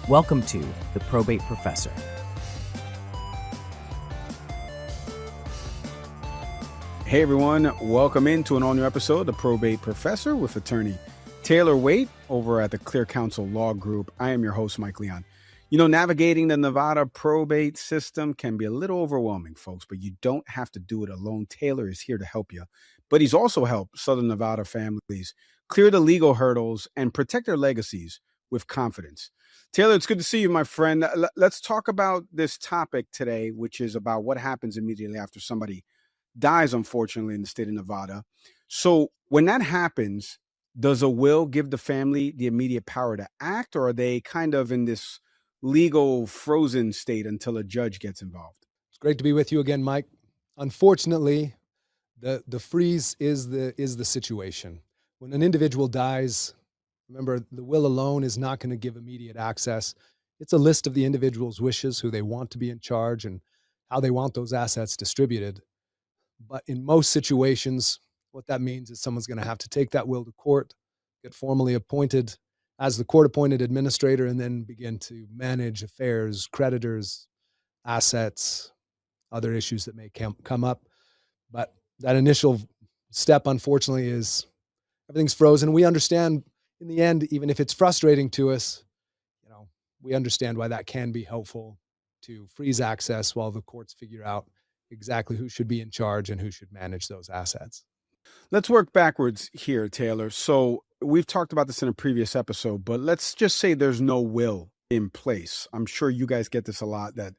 Welcome to the Probate Professor. Hey everyone, welcome into an all-new episode of the Probate Professor with attorney Taylor Waite over at the Clear Counsel Law Group. I am your host, Mike Leon. You know, navigating the Nevada probate system can be a little overwhelming, folks, but you don't have to do it alone. Taylor is here to help you, but he's also helped Southern Nevada families clear the legal hurdles and protect their legacies with confidence. Taylor, it's good to see you, my friend. Let's talk about this topic today, which is about what happens immediately after somebody dies, unfortunately, in the state of Nevada. So when that happens, does a will give the family the immediate power to act, or are they kind of in this legal frozen state until a judge gets involved? It's great to be with you again, Mike. Unfortunately, the freeze is the situation. When an individual dies, remember, the will alone is not going to give immediate access. It's a list of the individual's wishes, who they want to be in charge, and how they want those assets distributed. But in most situations, what that means is someone's going to have to take that will to court, get formally appointed as the court-appointed administrator, and then begin to manage affairs, creditors, assets, other issues that may come up. But that initial step, unfortunately, is everything's frozen. We understand in the end, even if it's frustrating to us, we understand why that can be helpful to freeze access while the courts figure out exactly who should be in charge and who should manage those assets. Let's work backwards here, Taylor. So we've talked about this in a previous episode, but let's just say there's no will in place. I'm sure you guys get this a lot, that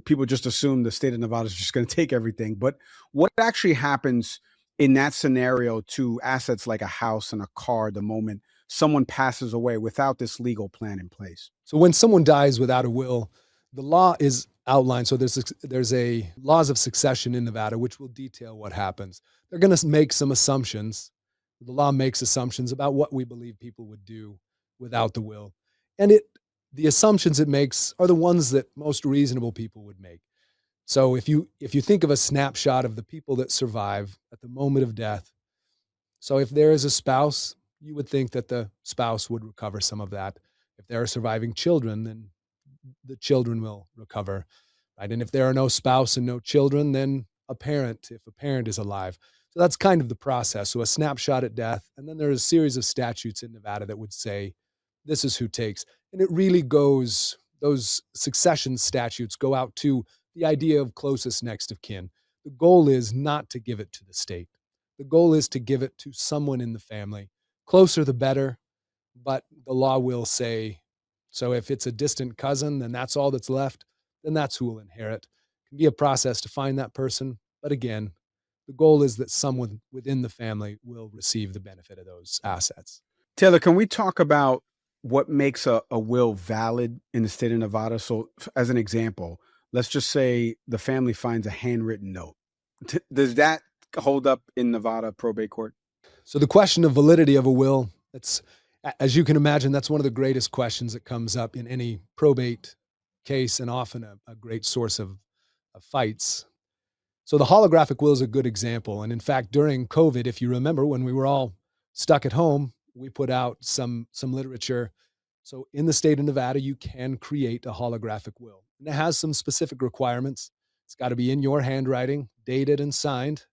people just assume the state of Nevada is just going to take everything. But what actually happens in that scenario to assets like a house and a car the moment someone passes away without this legal plan in place? So when someone dies without a will, the law is outlined. So there's a laws of succession in Nevada, which will detail what happens. They're going to make some assumptions. The law makes assumptions about what we believe people would do without the will. And the assumptions it makes are the ones that most reasonable people would make. So if you think of a snapshot of the people that survive at the moment of death, so if there is a spouse, you would think that the spouse would recover some of that. If there are surviving children, then the children will recover, right? And if there are no spouse and no children, then a parent, if a parent is alive. So that's kind of the process. So a snapshot at death, and then there's a series of statutes in Nevada that would say, this is who takes. And it really goes, those succession statutes go out to the idea of closest next of kin. The goal is not to give it to the state. The goal is to give it to someone in the family. Closer the better, but the law will say, so if it's a distant cousin, then that's all that's left, then that's who will inherit. It can be a process to find that person, but again, the goal is that someone within the family will receive the benefit of those assets. Taylor, can we talk about what makes a will valid in the state of Nevada? So as an example, let's just say the family finds a handwritten note. Does that hold up in Nevada probate court? So the question of validity of a will, it's, as you can imagine, that's one of the greatest questions that comes up in any probate case, and often a great source of fights. So the holographic will is a good example. And in fact, during COVID, if you remember, when we were all stuck at home, we put out some literature. So in the state of Nevada, you can create a holographic will. And it has some specific requirements. It's got to be in your handwriting, dated and signed,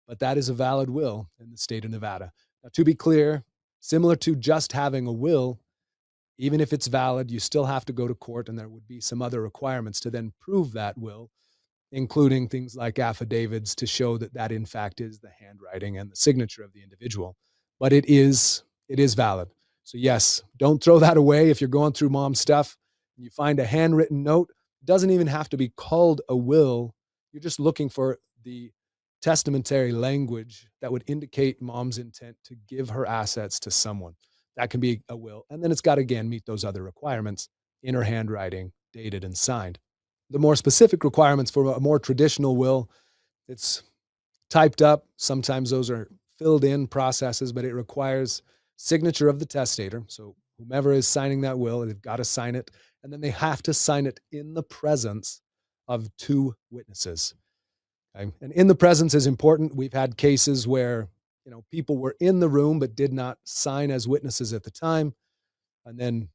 but that is a valid will in the state of Nevada. Now, to be clear, similar to just having a will, even if it's valid, you still have to go to court, and there would be some other requirements to then prove that will, including things like affidavits to show that that in fact is the handwriting and the signature of the individual. But it is valid. So yes, don't throw that away if you're going through mom's stuff and you find a handwritten note. It doesn't even have to be called a will. You're just looking for the testamentary language that would indicate mom's intent to give her assets to someone. That can be a will. And then it's got to, again, meet those other requirements in her handwriting, dated and signed. The more specific requirements for a more traditional will, it's typed up. Sometimes those are filled in processes, but it requires signature of the testator. So whomever is signing that will, they've got to sign it. And then they have to sign it in the presence of two witnesses. Okay? And in the presence is important. We've had cases where, people were in the room but did not sign as witnesses at the time. And then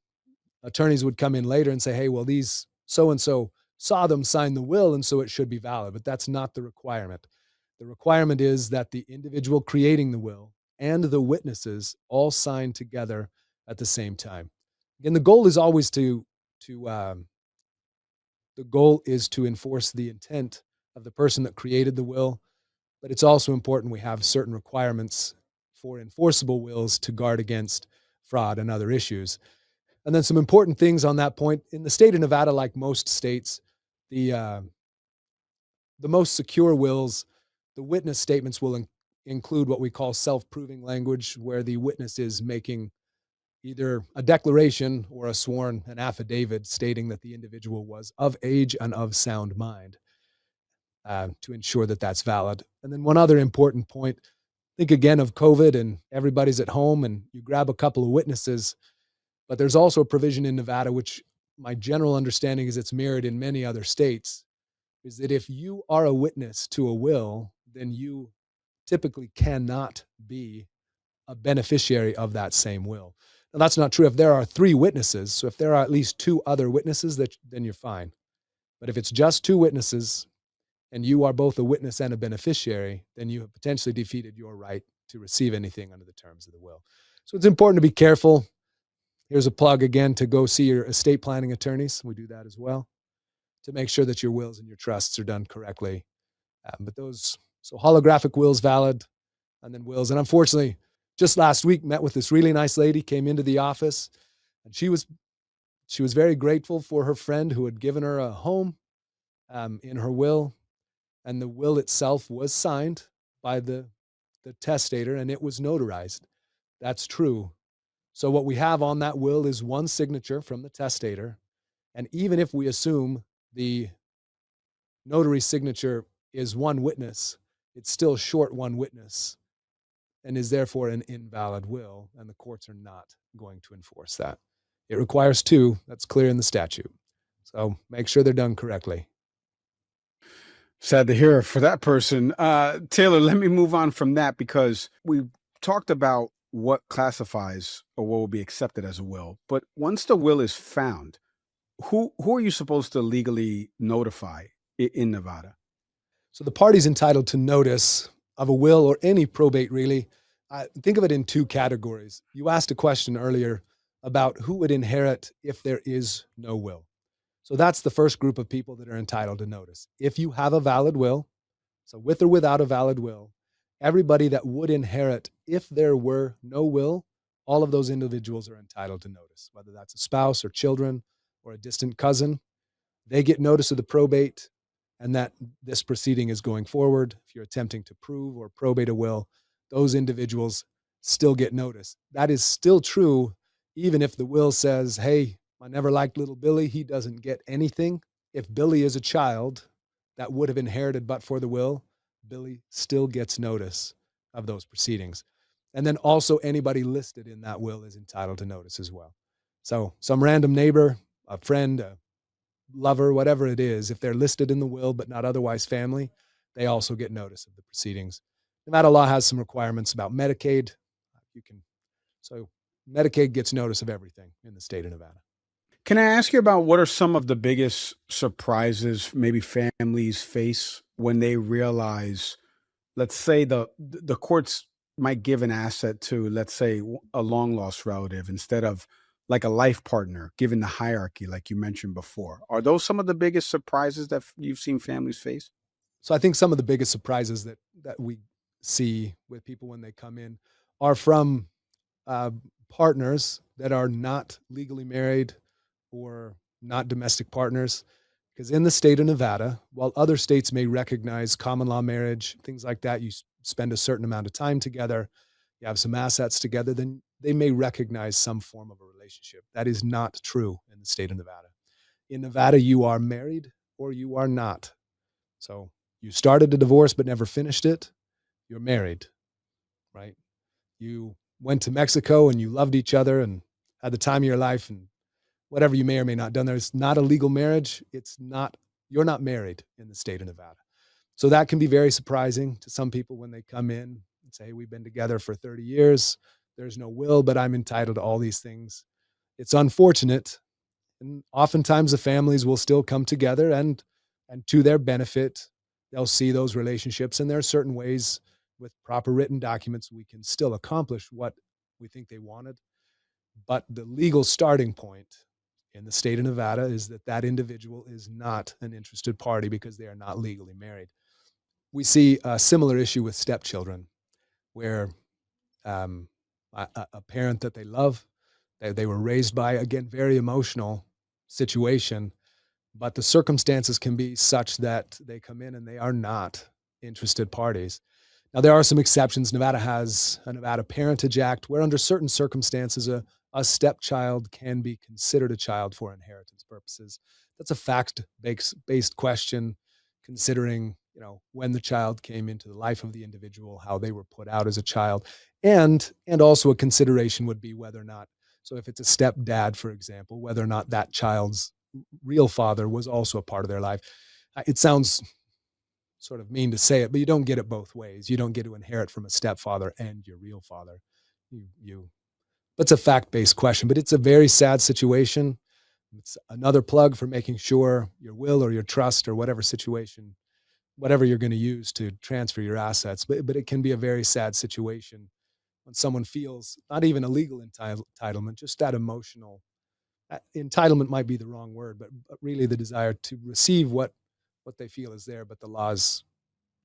attorneys would come in later and say, hey, well, these so-and-so saw them sign the will, and so it should be valid. But that's not the requirement. The requirement is that the individual creating the will and the witnesses all sign together at the same time. Again, the goal is always to enforce the intent of the person that created the will, but it's also important we have certain requirements for enforceable wills to guard against fraud and other issues. And then some important things on that point. In the state of Nevada, like most states, the most secure wills, the witness statements will include what we call self-proving language, where the witness is making either a declaration or an affidavit stating that the individual was of age and of sound mind, to ensure that that's valid. And then one other important point, think again of COVID and everybody's at home and you grab a couple of witnesses, but there's also a provision in Nevada, which my general understanding is it's mirrored in many other states, is that if you are a witness to a will, then you typically cannot be a beneficiary of that same will. Now, that's not true if there are 3 witnesses. So if there are at least 2 other witnesses, then you're fine. But if it's just 2 witnesses and you are both a witness and a beneficiary, then you have potentially defeated your right to receive anything under the terms of the will. So it's important to be careful. Here's a plug again to go see your estate planning attorneys. We do that as well, to make sure that your wills and your trusts are done correctly. So holographic wills valid, and then wills. And unfortunately, just last week, met with this really nice lady, came into the office, and she was very grateful for her friend who had given her a home in her will, and the will itself was signed by the testator, and it was notarized. That's true. So what we have on that will is one signature from the testator, and even if we assume the notary signature is one witness, it's still short one witness and is therefore an invalid will, and the courts are not going to enforce that. It requires 2. That's clear in the statute. So make sure they're done correctly. Sad to hear for that person. Taylor, let me move on from that, because we talked about what classifies or what will be accepted as a will. But once the will is found, who are you supposed to legally notify in Nevada? So the party's entitled to notice of a will or any probate, really. Think of it in 2 categories. You asked a question earlier about who would inherit if there is no will. So that's the first group of people that are entitled to notice. If you have a valid will, so with or without a valid will, everybody that would inherit if there were no will, all of those individuals are entitled to notice, whether that's a spouse or children or a distant cousin. They get notice of the probate and that this proceeding is going forward. If you're attempting to prove or probate a will, those individuals still get notice. That is still true even if the will says, hey, I never liked little Billy, he doesn't get anything. If Billy is a child that would have inherited but for the will, Billy still gets notice of those proceedings. And then also anybody listed in that will is entitled to notice as well. So some random neighbor, a friend, a lover, whatever it is, if they're listed in the will but not otherwise family, they also get notice of the proceedings. Nevada law has some requirements about Medicaid. So Medicaid gets notice of everything in the state of Nevada. Can I ask you about what are some of the biggest surprises maybe families face when they realize, let's say the courts might give an asset to, let's say, a long lost relative instead of like a life partner, given the hierarchy like you mentioned before? Are those some of the biggest surprises that you've seen families face? So I think some of the biggest surprises that we see with people when they come in are from partners that are not legally married or not domestic partners. Because in the state of Nevada, while other states may recognize common law marriage, things like that, you spend a certain amount of time together, you have some assets together, then they may recognize some form of a relationship. That is not true in the state of Nevada. In Nevada, you are married or you are not. So you started a divorce but never finished it, you're married, right? You went to Mexico and you loved each other and had the time of your life, and whatever you may or may not have done, there's not a legal marriage. You're not married in the state of Nevada. So that can be very surprising to some people when they come in and say, hey, we've been together for 30 years. There's no will, but I'm entitled to all these things. It's unfortunate, And oftentimes the families will still come together, and to their benefit, they'll see those relationships. And there are certain ways with proper written documents, we can still accomplish what we think they wanted. But the legal starting point in the state of Nevada is that that individual is not an interested party because they are not legally married. We see a similar issue with stepchildren, where a parent that they love, they were raised by, again, very emotional situation, but the circumstances can be such that they come in and they are not interested parties. Now, there are some exceptions. Nevada has a Nevada Parentage Act where under certain circumstances, a stepchild can be considered a child for inheritance purposes. That's a fact-based question, considering, when the child came into the life of the individual, how they were put out as a child, and also a consideration would be whether or not, so if it's a stepdad, for example, whether or not that child's real father was also a part of their life. It sounds sort of mean to say it, but you don't get it both ways. You don't get to inherit from a stepfather and your real father. It's a fact-based question, but it's a very sad situation. It's another plug for making sure your will or your trust or whatever situation, whatever you're going to use to transfer your assets. But it can be a very sad situation when someone feels not even a legal entitlement, just that emotional entitlement might be the wrong word, but really the desire to receive what they feel is there, but the laws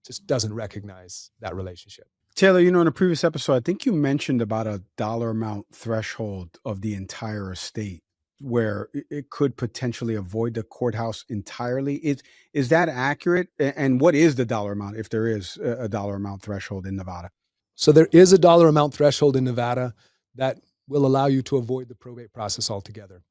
just doesn't recognize that relationship. Taylor, in a previous episode, I think you mentioned about a dollar amount threshold of the entire estate where it could potentially avoid the courthouse entirely. Is that accurate? And what is the dollar amount, if there is a dollar amount threshold in Nevada? So there is a dollar amount threshold in Nevada that will allow you to avoid the probate process altogether.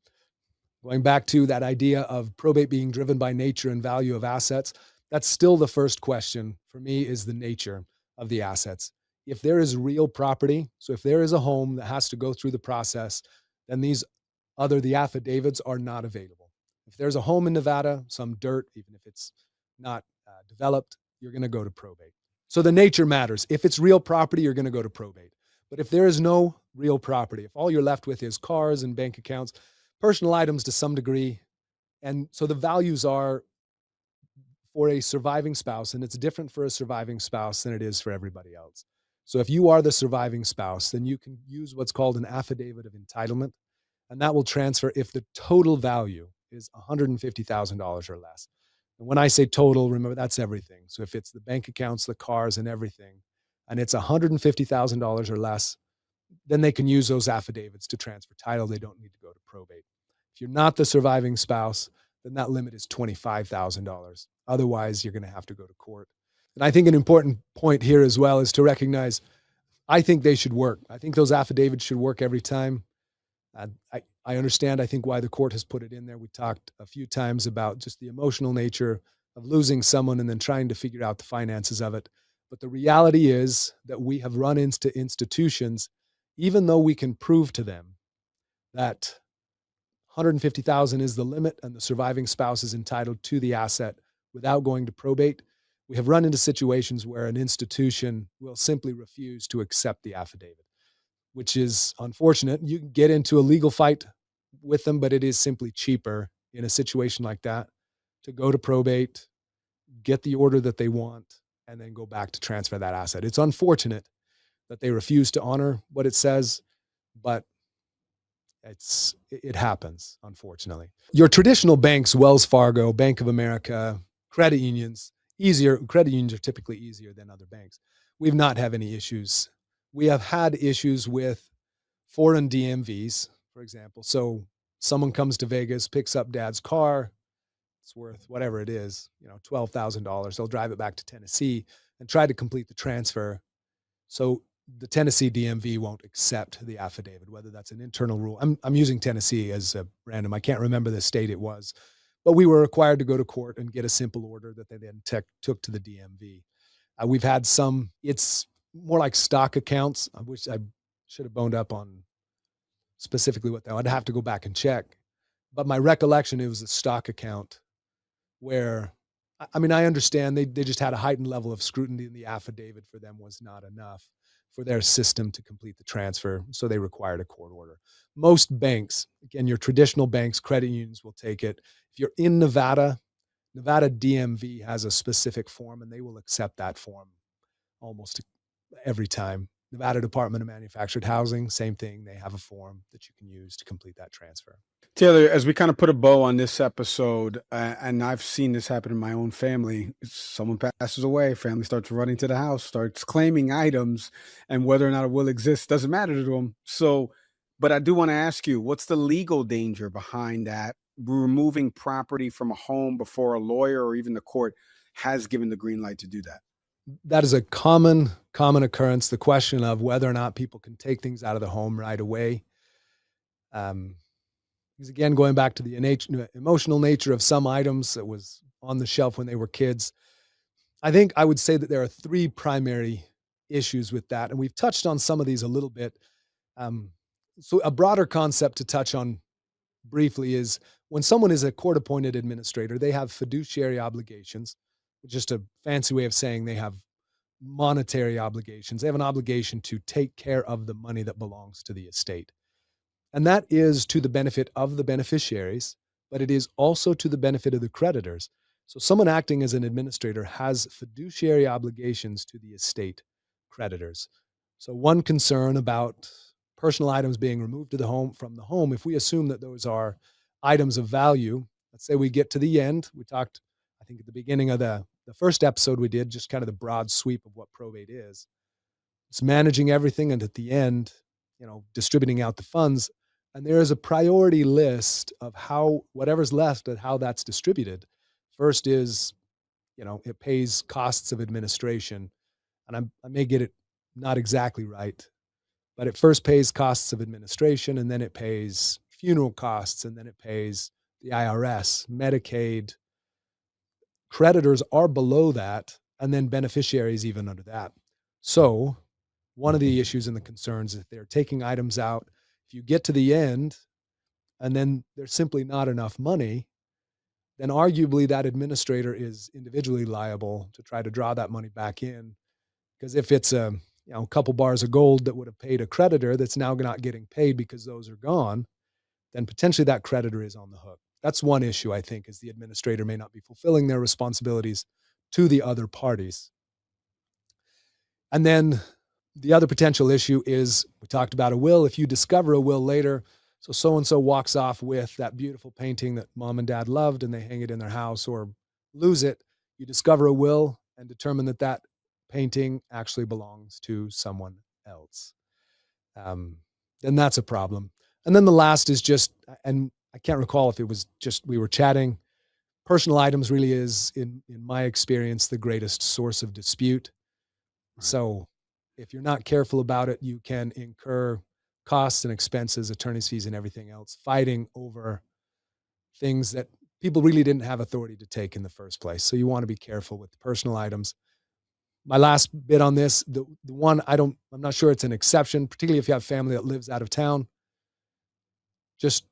Going back to that idea of probate being driven by nature and value of assets, that's still the first question for me, is the nature of the assets. If there is real property, so if there is a home that has to go through the process, then the affidavits are not available. If there's a home in Nevada, some dirt, even if it's not developed, you're going to go to probate. So the nature matters. If it's real property, you're going to go to probate. But if there is no real property, if all you're left with is cars and bank accounts, personal items to some degree, and so the values are for a surviving spouse, and it's different for a surviving spouse than it is for everybody else. So if you are the surviving spouse, then you can use what's called an affidavit of entitlement, and that will transfer if the total value is $150,000 or less. And when I say total, remember, that's everything. So if it's the bank accounts, the cars, and everything, and it's $150,000 or less, then they can use those affidavits to transfer title. They don't need to go to probate. If you're not the surviving spouse, then that limit is $25,000. Otherwise, you're going to have to go to court. And I think an important point here as well is to recognize, I think they should work. I think those affidavits should work every time. I understand, I think, why the court has put it in there. We talked a few times about just the emotional nature of losing someone and then trying to figure out the finances of it. But the reality is that we have run into institutions, even though we can prove to them that 150,000 is the limit and the surviving spouse is entitled to the asset without going to probate, we have run into situations where an institution will simply refuse to accept the affidavit, which is unfortunate. You can get into a legal fight with them, but it is simply cheaper in a situation like that to go to probate, get the order that they want, and then go back to transfer that asset. It's unfortunate that they refuse to honor what it says, but it happens, unfortunately. Your traditional banks, Wells Fargo, Bank of America, credit unions are typically easier than other banks. We've not had any issues. We have had issues with foreign DMVs, for example. So someone comes to Vegas, picks up dad's car, it's worth whatever it is, $12,000. They'll drive it back to Tennessee and try to complete the transfer. So the Tennessee DMV won't accept the affidavit, whether that's an internal rule. I'm using Tennessee as a random. I can't remember the state it was, but we were required to go to court and get a simple order that they then took to the DMV. We've had some, it's more like stock accounts. I wish I should have boned up on specifically what I'd have to go back and check. But my recollection, it was a stock account where, I understand they just had a heightened level of scrutiny, and the affidavit for them was not enough. for their system to complete the transfer. So they required a court order. Most banks, again, your traditional banks, credit unions will take it. If you're in Nevada, Nevada DMV has a specific form, and they will accept that form almost every time. Nevada Department of Manufactured Housing, same thing. They have a form that you can use to complete that transfer. Taylor, as we kind of put a bow on this episode, and I've seen this happen in my own family, someone passes away, family starts running to the house, starts claiming items, and whether or not a will exists doesn't matter to them. So, but I do want to ask you, what's the legal danger behind that? Removing property from a home before a lawyer or even the court has given the green light to do that? That is a common occurrence, the question of whether or not people can take things out of the home right away. Because again, going back to the emotional nature of some items that was on the shelf when they were kids, I think I would say that there are three primary issues with that. And we've touched on some of these a little bit. So a broader concept to touch on briefly is when someone is a court-appointed administrator, they have fiduciary obligations, just a fancy way of saying they have monetary obligations. They have an obligation to take care of the money that belongs to the estate. And that is to the benefit of the beneficiaries, but it is also to the benefit of the creditors. So someone acting as an administrator has fiduciary obligations to the estate creditors. So one concern about personal items being removed from the home, if we assume that those are items of value, let's say we get to the end, we talked, I think at the beginning of the first episode we did, just kind of the broad sweep of what probate is. It's managing everything, and at the end, distributing out the funds. And there is a priority list of how whatever's left and how that's distributed. First is, it pays costs of administration. And I may get it not exactly right, but it first pays costs of administration, and then it pays funeral costs, and then it pays the IRS, Medicaid. Creditors are below that, and then beneficiaries even under that. So one of the issues and the concerns is if they're taking items out, if you get to the end and then there's simply not enough money, then arguably that administrator is individually liable to try to draw that money back in. Because if it's a couple bars of gold that would have paid a creditor that's now not getting paid because those are gone, then potentially that creditor is on the hook. That's one issue, I think, is the administrator may not be fulfilling their responsibilities to the other parties. And then the other potential issue is, we talked about a will. If you discover a will later, so-and-so walks off with that beautiful painting that mom and dad loved and they hang it in their house or lose it, you discover a will and determine that that painting actually belongs to someone else. Then that's a problem. And then the last is just, and I can't recall if it was just we were chatting, personal items really is, in my experience, the greatest source of dispute. Right. So if you're not careful about it, you can incur costs and expenses, attorney's fees and everything else, fighting over things that people really didn't have authority to take in the first place. So you want to be careful with personal items. My last bit on this, the one I'm not sure it's an exception, particularly if you have family that lives out of town. Just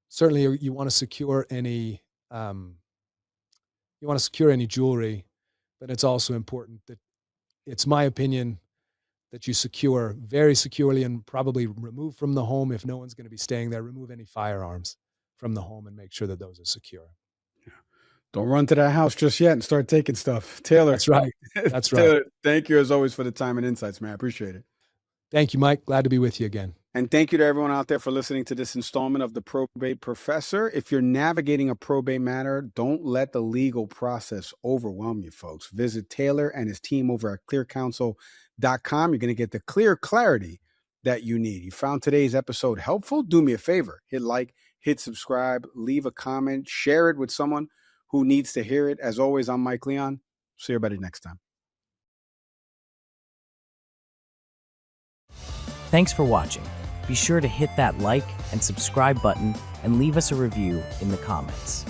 certainly you want to secure any jewelry, but it's also important that, it's my opinion, that you secure very securely and probably remove from the home, if no one's going to be staying there, remove any firearms from the home and make sure that those are secure. Don't run to that house just yet and start taking stuff. Taylor. That's right. That's right. Taylor, thank you as always for the time and insights, man. I appreciate it. Thank you, Mike. Glad to be with you again. And thank you to everyone out there for listening to this installment of the Probate Professor. If you're navigating a probate matter, don't let the legal process overwhelm you, folks. Visit Taylor and his team over at clearcounsel.com. You're going to get the clear clarity that you need. You found today's episode helpful? Do me a favor. Hit like, hit subscribe, leave a comment, share it with someone who needs to hear it. As always, I'm Mike Leon. See everybody next time. Thanks for watching. Be sure to hit that like and subscribe button and leave us a review in the comments.